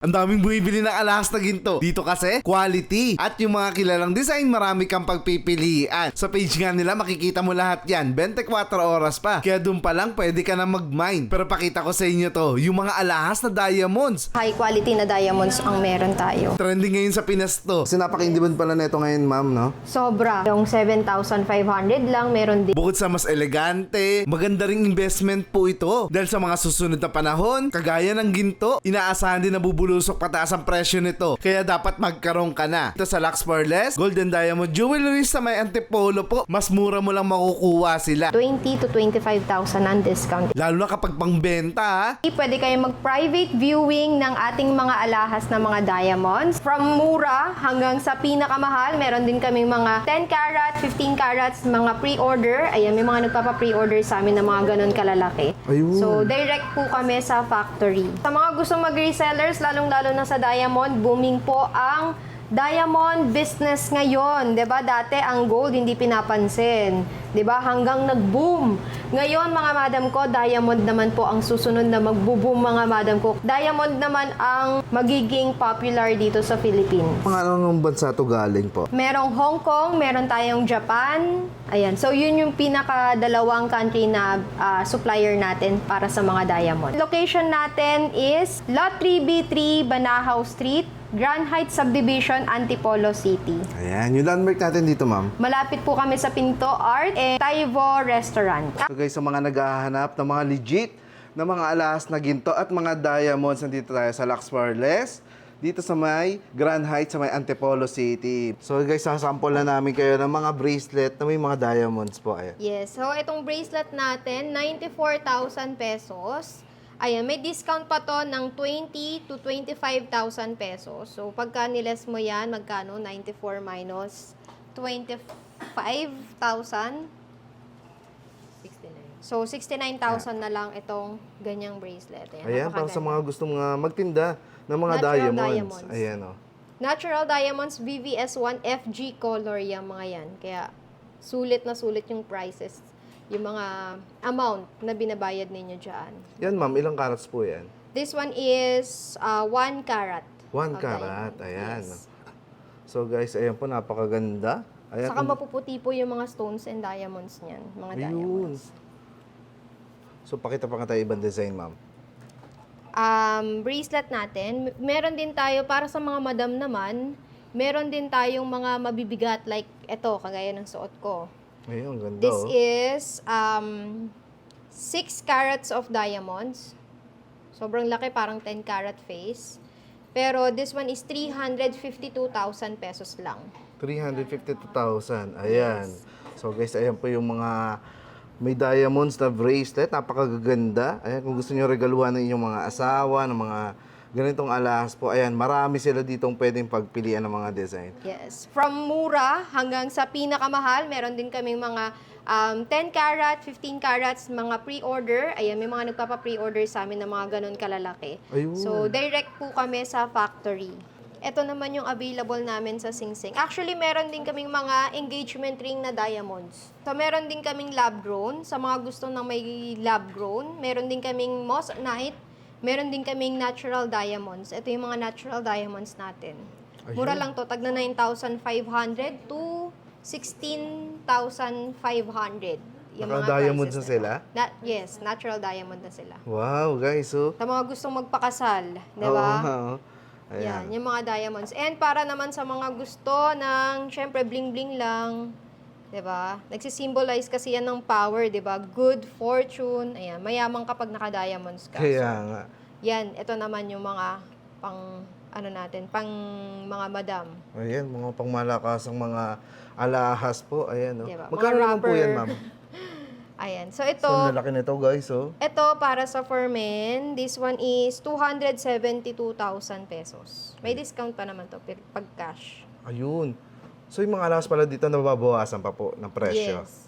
Ang daming bumibili ng alahas na ginto. Dito kasi, quality. At yung mga kilalang design, marami kang pagpipilian. Sa page nga nila, makikita mo lahat yan. 24 oras pa. Kaya dun pa lang, pwede ka na mag-mine. Pero pakita ko sa inyo to, yung mga alahas na diamonds. High quality na diamonds ang meron tayo. Trending ngayon sa Pinas to. Kasi napaka-indibon pala na ito ngayon, ma'am, no? Sobra. Yung 7,500 lang, meron din. Bukod sa mas elegante, maganda ring investment po ito. Dahil sa mga susunod na panahon, kagaya ng ginto, inaasahan din na bubulusok pataas ang presyo nito. Kaya dapat magkaroon ka na. Ito sa Lux for Less, Gold and Diamond Jewelry sa may Antipolo po, mas mura mo lang makukuha sila. 20 to 25,000 ang discount. Lalo na kapag pangbenta, ha? Pwede kayo mag-private viewing ng ating mga alahas na mga diamonds. From mura hanggang sa pinakamahal, meron din kaming mga 10 karat, 15 carats, mga pre-order. Ayan, may mga nagpapa-pre-order sa amin na mga ganun kalalaki. Ayun. So, direct po kami sa factory. Sa mga gusto mag-resellers, lalong-lalo na sa diamond, booming po ang diamond business ngayon. 'Di ba? Dati ang gold hindi pinapansin. 'Di ba? Hanggang nag-boom. Ngayon, mga madam ko, diamond naman po ang susunod na magbo-boom, mga madam ko. Diamond naman ang magiging popular dito sa Philippines. Mga anong bansa to galing po? Merong Hong Kong, meron tayong Japan. Ayan. So, yun yung pinaka-dalawang country na supplier natin para sa mga diamond. Location natin is Lot 3B3, Banahaw Street, Grand Heights Subdivision, Antipolo City. Ayan, yung landmark natin dito, ma'am. Malapit po kami sa Pinto Art and Taivo Restaurant. So guys, sa mga naghahanap ng mga legit na mga alahas na ginto at mga diamonds, nandito tayo sa Lux for Less, dito sa may Grand Heights, sa may Antipolo City. So guys, sasample na namin kayo ng mga bracelet na may mga diamonds po. Ayan. Yes, so itong bracelet natin, 94,000 pesos. Ayan, may discount pa to ng 20 to 25,000 pesos. So, pagka niles mo yan, magkano? 94 minus 25,000? 69. So, 69,000 na lang itong ganyang bracelet. Ayan, para sa mga gustong magtinda ng mga Natural diamonds. diamonds. Ayan, oh. Natural Diamonds VVS1 FG color yung mga yan. Kaya, sulit na sulit yung prices. Yung mga amount na binabayad ninyo dyan. Yan, ma'am, ilang carats po yan? This one is 1 carat. 1 of carat, diamond. ayan. Yes. So guys, ayan po, napakaganda. Ayan, Saka mapuputi po yung mga stones and diamonds niyan. Mga ayun. diamonds. So pakita pa nga tayo ibang design, ma'am. Bracelet natin. Meron din tayo, para sa mga madam naman, meron din tayong mga mabibigat like ito, kagaya ng suot ko. Ayun, ganda. This oh. is 6 carats of diamonds. Sobrang laki, parang 10 carat face. Pero this one is 352,000 pesos lang. 352,000. Ayan. So guys, ayan po yung mga may diamonds na bracelet. Napakaganda. Ayan, kung gusto niyo regaluhan ng inyong mga asawa, ng mga ganitong alahas po. Ayan, marami sila ditong pwedeng pagpilian ng mga design. Yes. From mura hanggang sa pinakamahal, meron din kaming mga 10 carat, 15 carats, mga pre-order. Ayan, may mga nagpapa-pre-order sa amin ng mga ganun kalalaki. Ayun. So, direct po kami sa factory. Ito naman yung available namin sa Sing Sing. Actually, meron din kaming mga engagement ring na diamonds. So, meron din kaming lab grown. Sa mga gusto ng may lab grown, meron din kaming moissanite. Meron din kaming natural diamonds. Ito yung mga natural diamonds natin. Ayun. Mura lang to. Tag na 9,500 to 16,500. Naka-diamonds na sila? Yes, natural diamond na sila. Wow, guys. So, Sa mga gustong magpakasal, di ba? oo. Ayan. Yan, yung mga diamonds. And para naman sa mga gusto ng, syempre, bling-bling lang, 'di ba? Nagsisimbolize kasi yan ng power, 'di ba? Good fortune. Ayan, mayaman kapag naka-diamonds ka. Kaya So, nga. yan, ito naman yung mga pang pang mga madam. Ayan, mga pangmalakasang mga alahas po. Ayan, no? Diba? Magkano Mga naman po rubber. yan, ma'am? Ayan. So ito, So, ang lalaki nito, guys, oh. ito para sa for men, this one is 272,000 pesos. May discount pa naman to pag cash. Ayun. So, yung mga alahas pala dito, nababawasan pa po ng presyo. Yes.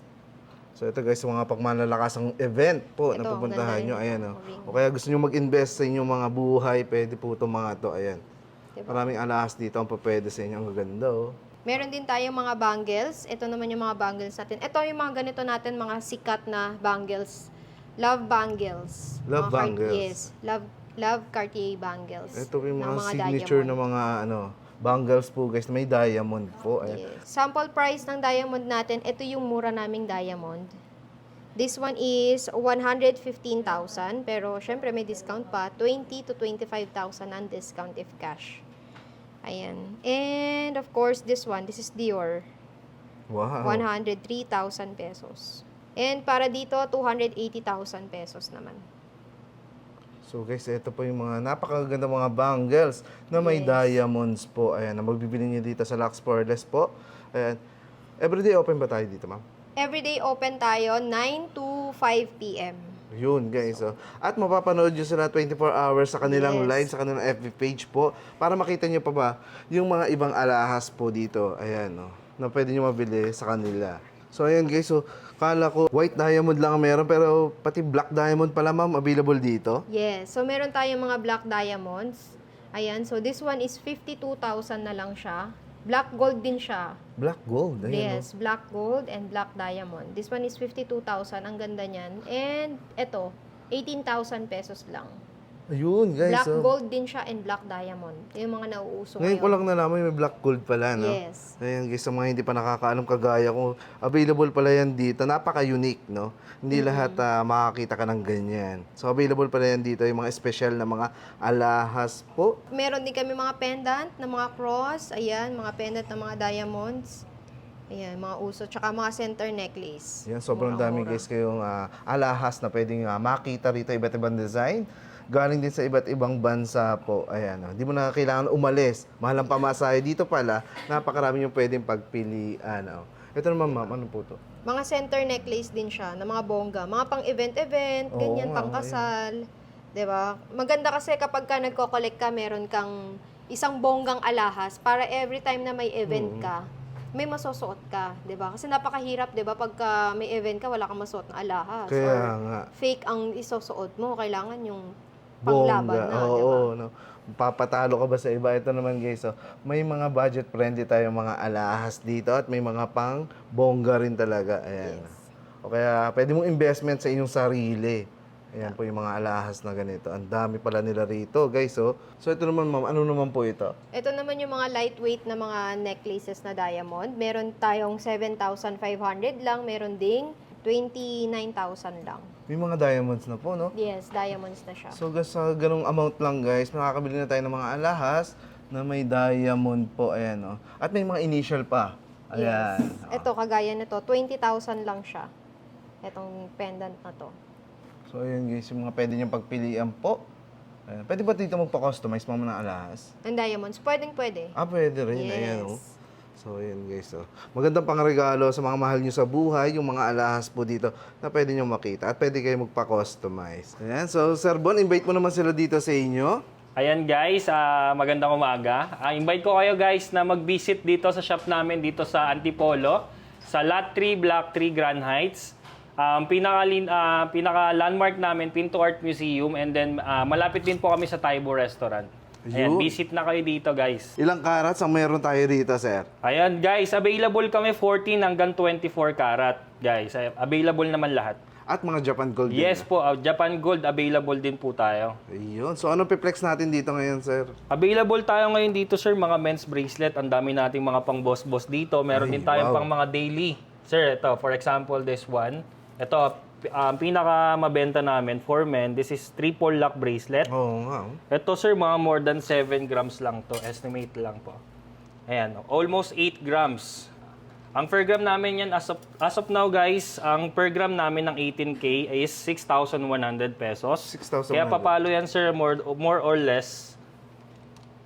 So, ito guys, yung mga pagmalalakasang event po na Ito, pupuntahan ganda nyo. rin. Ayan, oh. Ring. O kaya gusto nyo mag-invest sa inyong mga buhay, pwede po itong mga to. Ayan. Diba? Maraming alahas dito ang pwede sa inyo. Ang gaganda, oh. Meron din tayong mga bangles. Ito naman yung mga bangles natin. Ito yung mga ganito natin, mga sikat na bangles. Love bangles. Love Mga bangles. Yes. Love Love Cartier bangles. Ito po yung ng mga signature diamond. na mga bangles po guys, na may diamond po. Ayan. Yes. Sample price ng diamond natin, ito yung mura naming diamond. This one is 115,000, pero syempre may discount pa, 20 to 25,000 ang discount if cash. Ayan. And of course, this is Dior. Wow. 103,000 pesos. And para dito, 280,000 pesos naman. So guys, ito po yung mga napakaganda mga bangles na may Yes. diamonds po. Ayan, na magbibili niyo dito sa Lux Pearless po. Ayan. Everyday open ba tayo dito, ma'am? Everyday open tayo, 9 to 5 p.m. Yun guys. So, at mapapanood nyo sila 24 hours sa kanilang Yes. live, sa kanilang FB page po. Para makita nyo pa ba yung mga ibang alahas po dito. Ayan, no, na pwede nyo mabili sa kanila. So ayan guys, so kala ko white diamond lang ang meron, pero pati black diamond pala ma'am available dito. Yes. So, meron tayong mga black diamonds. Ayan. So, this one is 52,000 na lang siya. Black gold din siya. Black gold. Ayan, Yes. Black gold and black diamond. This one is 52,000. Ang ganda niyan. And, eto, 18,000 pesos lang. Ayun guys. Black so, gold din siya and black diamond. Yung mga nauuso ngayon ko ngayon. lang nalaman may black gold pala, no? Yes. Ayan guys, sa mga hindi pa nakakaalam kagaya ko, available pala yan dito. Napaka-unique, no? Hindi lahat makakita ka ng ganyan. So, available pala yan dito, yung mga special na mga alahas po. Meron din kami mga pendant na mga cross. Ayan, mga pendant na mga diamonds. Ayan, mga uso. Tsaka mga center necklace. Yan, sobrang dami guys kayong alahas na pwedeng makita rito, iba't ibang design. Galing din sa iba't ibang bansa po. Ayan, hindi mo na kailangan umalis. Mahal ang pamasahe. Dito pala, napakarami yung pwedeng pagpilian. Ito naman ma'am, ano po to? Mga center necklace din siya na mga bongga. Mga pang-event-event, Oo ganyan, nga, pang-kasal. 'Di ba? Maganda kasi kapag ka nagko-collect ka, meron kang isang bonggang alahas para every time na may event ka, may masusuot ka, 'di ba? Kasi napakahirap, 'di ba, pagka may event ka, wala kang masuot na alahas. Kaya or nga. fake ang isusuot mo, kailangan yung panglaban Bongga. na, 'di ba? Oo, no. Papatalo ka ba sa iba? Ito naman guys, so, may mga budget friendly tayong mga alahas dito at may mga pang bongga rin talaga. Ayan. Yes. O kaya pwede mong investment sa inyong sarili. Ayan po yung mga alahas na ganito. Ang dami pala nila rito guys. So ito naman ma'am, ano naman po ito? Ito naman yung mga lightweight na mga necklaces na diamond. Meron tayong 7,500 lang, meron ding 29,000 lang. May mga diamonds na po, no? Yes, diamonds na siya. So sa ganung amount lang guys, makakabili na tayo ng mga alahas na may diamond po. Ayan, no? At may mga initial pa. Ayan. Yes. Ito, kagaya nito, 20,000 lang siya. Itong pendant na to. So ayan guys, yung mga pwede niyong pagpilian po. Ayan. Pwede ba dito magpa-customize mo ng alahas? Ang diamonds, pwedeng-pwede. Pwede rin. Yes. Ayan, oh. So, ayan guys. So, magandang pangregalo sa mga mahal nyo sa buhay, yung mga alahas po dito na pwede nyo makita at pwede kayo magpa-customize. Ayan. So, Sir Bon, invite mo naman sila dito sa inyo. Ayan guys, magandang umaga. Invite ko kayo guys na mag-visit dito sa shop namin dito sa Antipolo, sa Lot 3, Block 3, Grand Heights. Pinaka-landmark namin, Pinto Art Museum, and then malapit din po kami sa Taibo Restaurant. Ayan, Ayun. visit na kayo dito guys. Ilang carats ang meron tayo rito, Sir? Ayan guys, available kami 14 hanggang 24 karat guys. Available naman lahat. At mga Japan Gold din. Yes po, Japan Gold available din po tayo. Ayun. So, anong piplex natin dito ngayon, Sir? Available tayo ngayon dito, sir, mga men's bracelet. Ang dami nating mga pang boss-boss dito. Meron Ay, din tayong wow. pang mga daily. Sir, ito, for example, this one. Ito, pinaka mabenta namin for men. This is triple lock bracelet. Oo nga. Ito, sir, mga more than 7 grams lang to. Estimate lang po. Ayan, almost 8 grams. Ang per gram namin yan, as of now, guys, ang per gram namin ng 18K is 6,100 pesos. 6,100. Kaya papalo yan, sir, more or less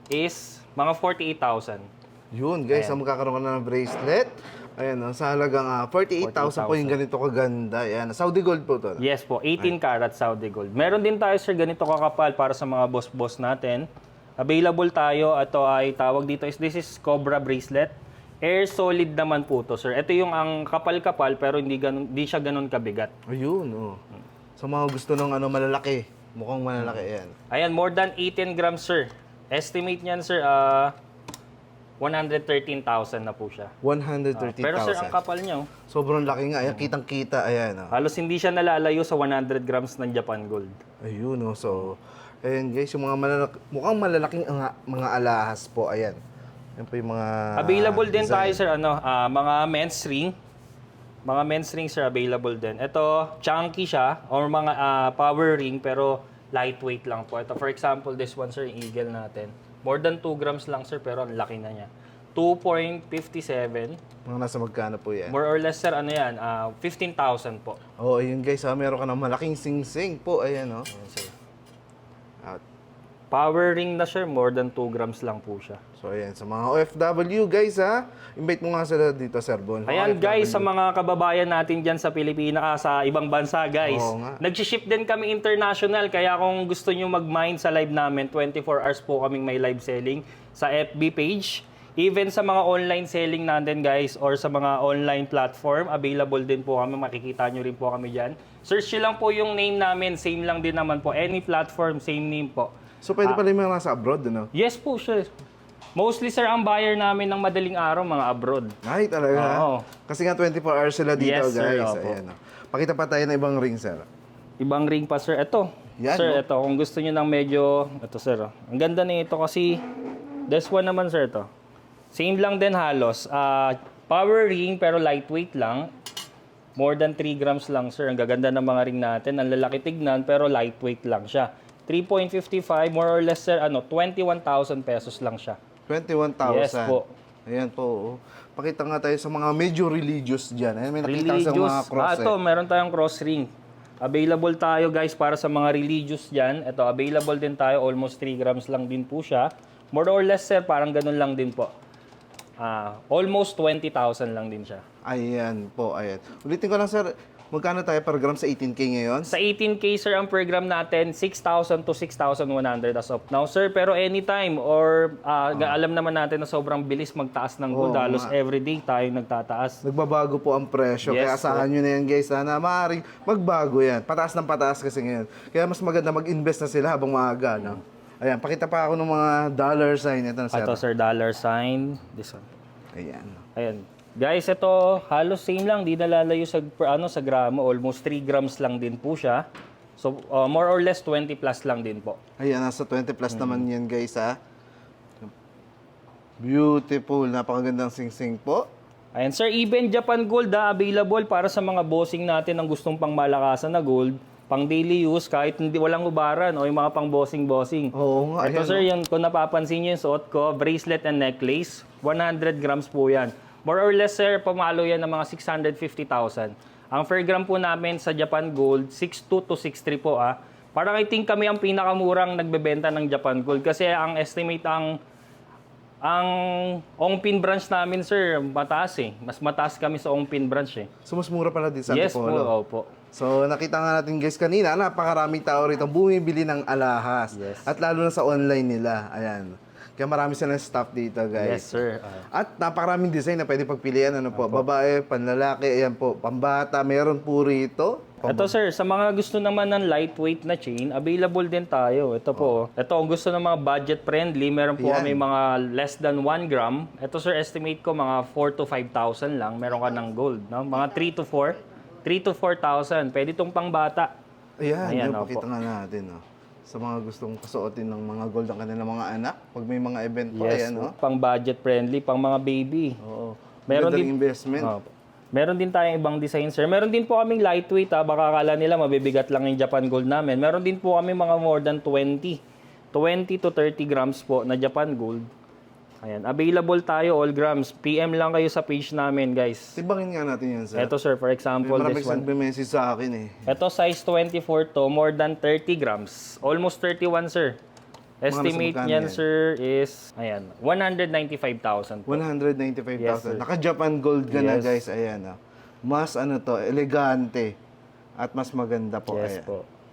is mga 48,000. Yun, guys. Ayan. Ang magkakaroon ka na ng bracelet. Ayan, sa halagang 48,000 po yung ganito kaganda. Ayan, Saudi Gold po to. Yes po, 18 karat Saudi Gold. Meron din tayo, sir, ganito kakapal para sa mga boss-boss natin. Available tayo. Ito ay tawag dito is this is Cobra bracelet. Air solid naman po to, sir. Ito yung ang kapal-kapal pero hindi siya ganun kabigat. Ayun, oh. Sa mga gusto ng malalaki. Mukhang malalaki, ayan. Ayan, more than 18 grams, sir. Estimate niyan, sir, 113,000 na po siya. 130,000. Pero sir, ang kapal niya, oh. Sobrang laki nga. Ayan, kitang-kita. Ayan, oh. Halos hindi siya nalalayo sa 100 grams ng Japan Gold. Ayun, oh. So, Ayan guys, yung mga mukhang malalaking mga alahas po. Ayan. Yan po yung mga Available din tayo, design. sir, mga men's ring. Mga men's rings, sir, available din. Ito, chunky siya, or mga power ring, pero lightweight lang po. Ito, for example, this one, sir, yung Eagle natin. More than 2 grams lang, sir, pero ang laki na niya. 2.57. Mga nasa magkano po yan? More or less, sir, 15,000 po. Oh, ayun guys, meron ka ng malaking sing-sing po. Ayan, oh. Ayan, sir. At, Power ring na, sir, more than 2 grams lang po siya. so, ayan, sa mga OFW guys, ha? Invite mo nga sila dito, Sir Bon. Ayan OFW. guys, sa mga kababayan natin dyan sa Pilipinas, sa ibang bansa guys. Oo nga. Nag-ship din kami international, kaya kung gusto nyo mag-mine sa live namin, 24 hours po kaming may live selling sa FB page. Even sa mga online selling natin guys, or sa mga online platform, available din po kami, makikita nyo rin po kami dyan. Search nyo lang po yung name namin, same lang din naman po. Any platform, same name po. So, pwede pala yung mga nasa abroad, ano? Yes po, sir. Mostly sir, ang buyer namin ng madaling araw, mga abroad. Ay, talaga. Oo. Kasi nga 24 hours sila dito, Yes, sir. guys. Opo. Ayan, oh. Pakita pa tayo ng ibang ring, sir. Ibang ring pa, sir. Ito. Yan, Sir, no? ito. Kung gusto nyo ng medyo... Ito, sir. Ang ganda nito kasi... This one naman, sir, ito. Same lang din halos. Power ring, pero lightweight lang. More than 3 grams lang, sir. Ang gaganda ng mga ring natin. Ang lalaki tignan, pero lightweight lang siya. 3.55, more or less, sir, 21,000 pesos lang siya. 21,000. Yes po. Ayan po. Oh. Pakita nga tayo sa mga medyo religious dyan. Ayan, may nakita sa mga cross. Ito, meron tayong cross ring. Available tayo, guys, para sa mga religious dyan. Ito, available din tayo. Almost 3 grams lang din po siya. More or less, sir, parang ganun lang din po. Almost 20,000 lang din siya. Ayan po, ayan. Ulitin ko lang, sir. Magkano tayo per gram sa 18K ngayon? Sa 18K, sir, ang per gram natin, 6,000 to 6,100 as of now, sir. Pero anytime, or alam naman natin na sobrang bilis magtaas ng gold. Oo Halos nga. everyday tayo nagtataas. Nagbabago po ang presyo. Yes, Kaya asahan nyo na yan, guys. Sana maaaring magbago yan. Pataas ng pataas kasi ngayon. Kaya mas maganda mag-invest na sila habang maaga, no? Ayan, pakita pa ako ng mga dollar sign. Ito, sir. Ito, sir, dollar sign. This one. Ayan. Ayan. Guys, ito halos same lang, di nalalayo sa sa gramo, almost 3 grams lang din po siya. So more or less 20 plus lang din po. Ayan, nasa 20 plus naman yan, guys, ha? Beautiful. Napakagandang sing-sing po. Ayan, sir, even Japan Gold available para sa mga bossing natin ng gustong pangmalakasan na gold, pang daily use kahit hindi walang ubaran o yung mga pang bossing. Oo nga. Ito, ayan, sir, yung kung napapansin niyo yung suot ko, bracelet and necklace, 100 grams po yan. More or less, sir, pamalo yan ng mga 650,000. Ang fair gram po namin sa Japan Gold, 6.2 to 6.3 po. Parang I think kami ang pinakamurang nagbebenta ng Japan Gold. Kasi ang estimate ang Ongpin branch namin, sir, mataas eh. Mas mataas kami sa Ongpin branch eh. So, mas mura pala din sa Yes po, Antipolo. opo. So, nakita nga natin, guys, kanina, napakaraming tao rito bumibili ng alahas. Yes. At lalo na sa online nila. Ayan. Kaya marami silang staff dito, guys. Yes, sir. At napakaraming design na pwede pagpilian. Ano po? Babae, panlalaki, ayan po. Pambata, meron po rito. Ito, sir, sa mga gusto naman ng lightweight na chain, available din tayo. Ito po. Ito, kung gusto ng mga budget friendly, meron po Yan. kami mga less than 1 gram. Ito, sir, estimate ko mga 4 to 5,000 lang. Meron ka ng gold. No? Mga 3 to 4. 3 to 4,000. Pwede itong pangbata. Ayan, Ayan, yun, opo. pakita nga natin. Oh. Sa mga gustong kasuotin ng mga gold ang kanilang mga anak, pag may mga event po, Yes, ayan, oh. pang budget friendly, pang mga baby. Oo. Meron Ganda din ng investment. Opo. Meron din tayong ibang design, sir. Meron din po kaming lightweight, baka akala nila mabibigat lang yung Japan Gold namin. Meron din po kami mga more than 20 to 30 grams po na Japan Gold. Ayan, available tayo all grams. PM lang kayo sa page namin, guys. Tibangin nga natin yan, sir. Ito, sir, for example, Maraming this one. nagbe-message sa akin, eh. Ito, size 24 to, more than 30 grams. Almost 31, sir. Estimate magkano niyan, yan? sir, is, ayan, 195,000 po. 195,000. Yes, sir. Naka-Japan Gold ka na, Yes. guys. Ayan, oh. Mas, elegante. At mas maganda po. Yes ayan. po.